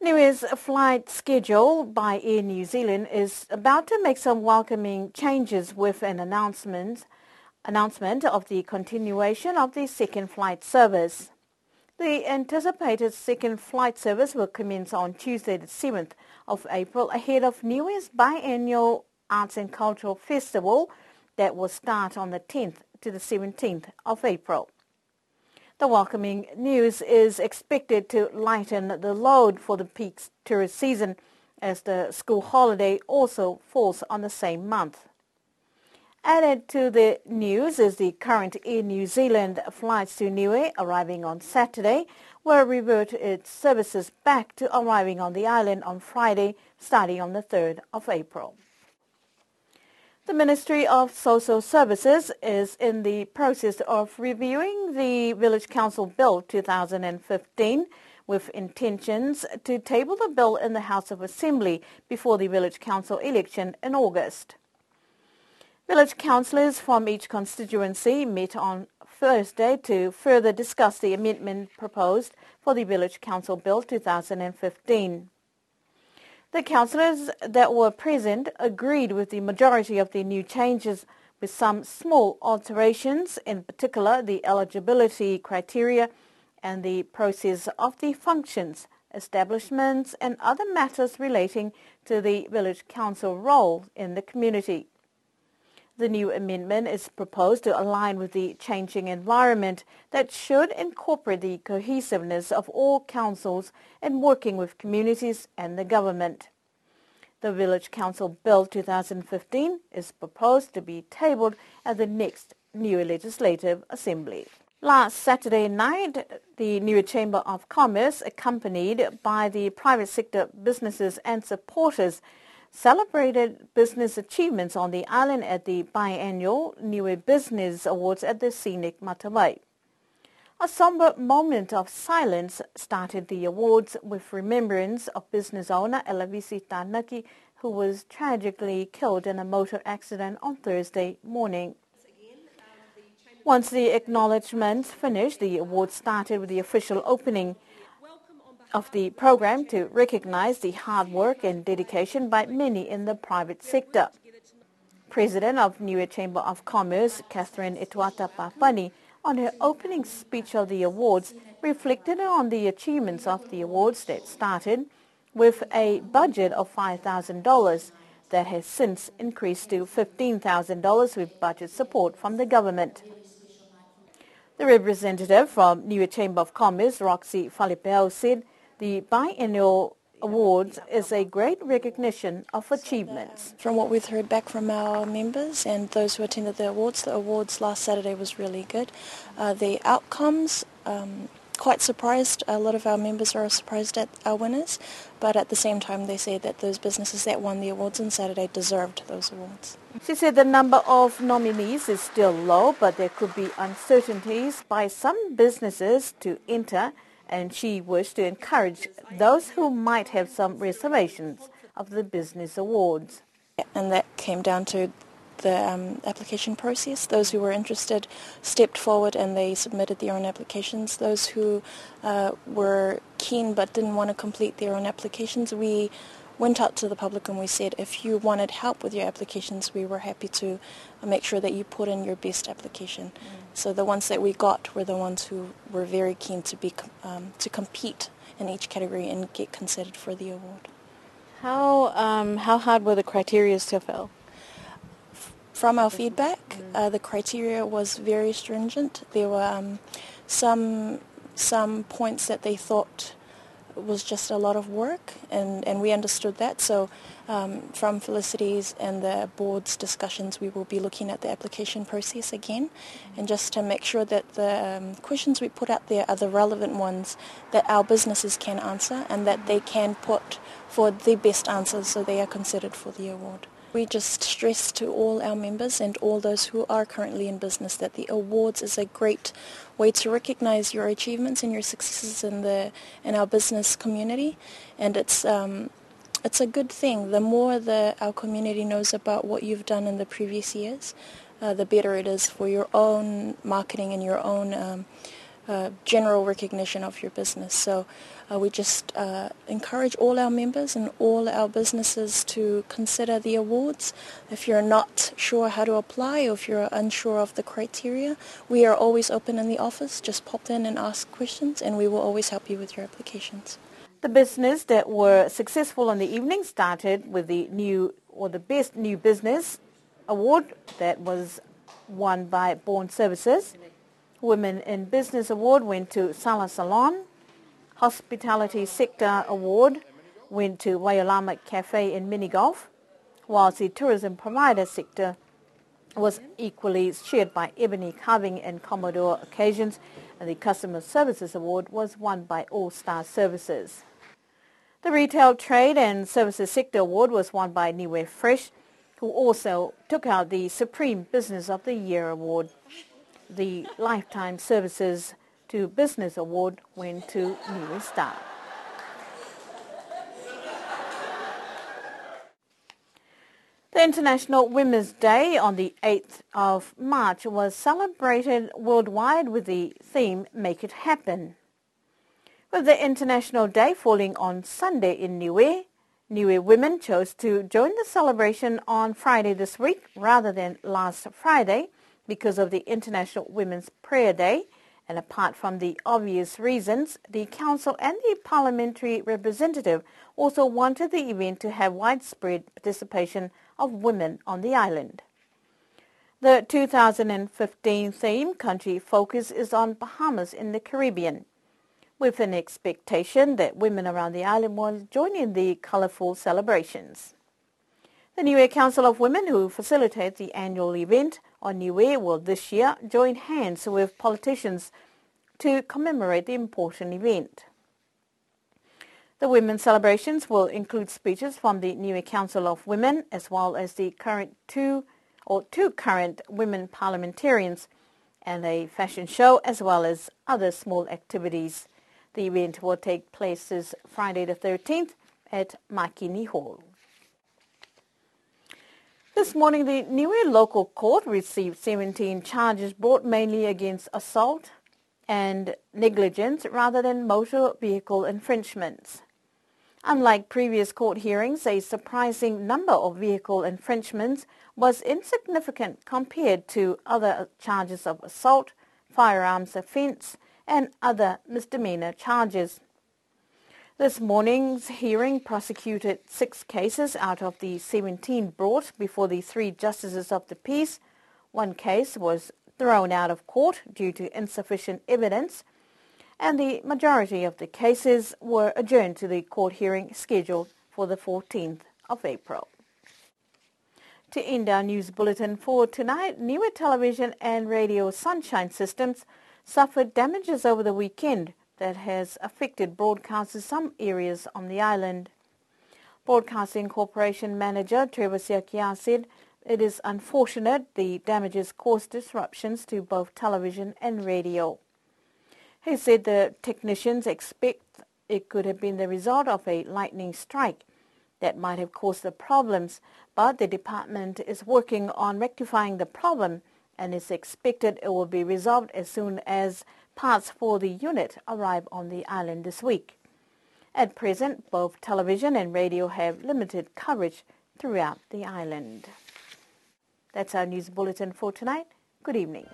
Niue's flight schedule by Air New Zealand is about to make some welcoming changes with an announcement of the continuation of the second flight service. The anticipated second flight service will commence on Tuesday the 7th of April ahead of Niue's biannual Arts and Cultural Festival that will start on the 10th to the 17th of April. The welcoming news is expected to lighten the load for the peak tourist season, as the school holiday also falls on the same month. Added to the news is the current Air New Zealand flights to Niue arriving on Saturday will revert its services back to arriving on the island on Friday, starting on the 3rd of April. The Ministry of Social Services is in the process of reviewing the Village Council Bill 2015 with intentions to table the bill in the House of Assembly before the Village Council election in August. Village councillors from each constituency met on Thursday to further discuss the amendment proposed for the Village Council Bill 2015. The councillors that were present agreed with the majority of the new changes, with some small alterations, in particular the eligibility criteria and the process of the functions, establishments and other matters relating to the village council role in the community. The new amendment is proposed to align with the changing environment that should incorporate the cohesiveness of all councils in working with communities and the government. The Village Council Bill 2015 is proposed to be tabled at the next Niue Legislative Assembly. Last Saturday night, the Niue Chamber of Commerce, accompanied by the private sector businesses and supporters, celebrated business achievements on the island at the biannual Niue Business Awards at the scenic Matawai. A somber moment of silence started the awards with remembrance of business owner Elavisi Tanaki, who was tragically killed in a motor accident on Thursday morning. Once the acknowledgements finished, the awards started with the official opening of the program to recognize the hard work and dedication by many in the private sector. President of Niue Chamber of Commerce, Catherine Etuata Papani, on her opening speech of the awards, reflected on the achievements of the awards that started with a budget of $5,000 that has since increased to $15,000 with budget support from the government. The representative from Niue Chamber of Commerce, Roxy Falipeo, said the biennial awards is a great recognition of achievements. From what we've heard back from our members and those who attended the awards last Saturday was really good. The outcomes, quite surprised. A lot of our members are surprised at our winners, but at the same time they say that those businesses that won the awards on Saturday deserved those awards. She said the number of nominees is still low, but there could be uncertainties by some businesses to enter, and she wished to encourage those who might have some reservations of the business awards. And that came down to the application process. Those who were interested stepped forward and they submitted their own applications. Those who were keen but didn't want to complete their own applications, we went out to the public and we said if you wanted help with your applications, we were happy to make sure that you put in your best application. So the ones that we got were the ones who were very keen to compete in each category and get considered for the award. How hard were the criteria to fill? From our feedback, the criteria was very stringent. There were some points that they thought was just a lot of work, and we understood that. So from Felicity's and the board's discussions, we will be looking at the application process again, and just to make sure that the questions we put out there are the relevant ones that our businesses can answer and that they can put for the best answers so they are considered for the award. We just stress to all our members and all those who are currently in business that the awards is a great way to recognize your achievements and your successes in our business community, and it's a good thing. The more our community knows about what you've done in the previous years, the better it is for your own marketing and your own general recognition of your business. So we just encourage all our members and all our businesses to consider the awards. If you're not sure how to apply or if you're unsure of the criteria, we are always open in the office. Just pop in and ask questions and we will always help you with your applications. The business that were successful in the evening started with the Best New Business Award that was won by Born Services. Women in Business Award went to Sala Salon. Hospitality Sector Award went to Waialama Cafe in Mini Golf, whilst the Tourism Provider Sector was equally shared by Ebony Carving and Commodore Occasions, and the Customer Services Award was won by All Star Services. The Retail Trade and Services Sector Award was won by Niue Fresh, who also took out the Supreme Business of the Year Award. The Lifetime Services to Business Award went to Niue Star. The International Women's Day on the 8th of March was celebrated worldwide with the theme Make It Happen. With the International Day falling on Sunday in Niue, Niue women chose to join the celebration on Friday this week rather than last Friday because of the International Women's Prayer Day, and apart from the obvious reasons, the Council and the Parliamentary Representative also wanted the event to have widespread participation of women on the island. The 2015 theme, Country Focus, is on Bahamas in the Caribbean, with an expectation that women around the island will join in the colourful celebrations. The Niue Council of Women, who facilitate the annual event on Niue, will this year join hands with politicians to commemorate the important event. The women's celebrations will include speeches from the Niue Council of Women, as well as the two current women parliamentarians, and a fashion show, as well as other small activities. The event will take place this Friday the 13th at Makini Hall. This morning, the Niue local court received 17 charges brought mainly against assault and negligence rather than motor vehicle infringements. Unlike previous court hearings, a surprising number of vehicle infringements was insignificant compared to other charges of assault, firearms offence, and other misdemeanor charges. This morning's hearing prosecuted 6 cases out of the 17 brought before the 3 justices of the peace. 1 case was thrown out of court due to insufficient evidence, and the majority of the cases were adjourned to the court hearing scheduled for the 14th of April. To end our news bulletin for tonight, Niue television and radio sunshine systems suffered damages over the weekend that has affected broadcast in some areas on the island. Broadcasting Corporation Manager Trevor Siakia said it is unfortunate the damages caused disruptions to both television and radio. He said the technicians expect it could have been the result of a lightning strike that might have caused the problems, but the department is working on rectifying the problem and is expected it will be resolved as soon as parts for the unit arrive on the island this week. At present, both television and radio have limited coverage throughout the island. That's our news bulletin for tonight. Good evening.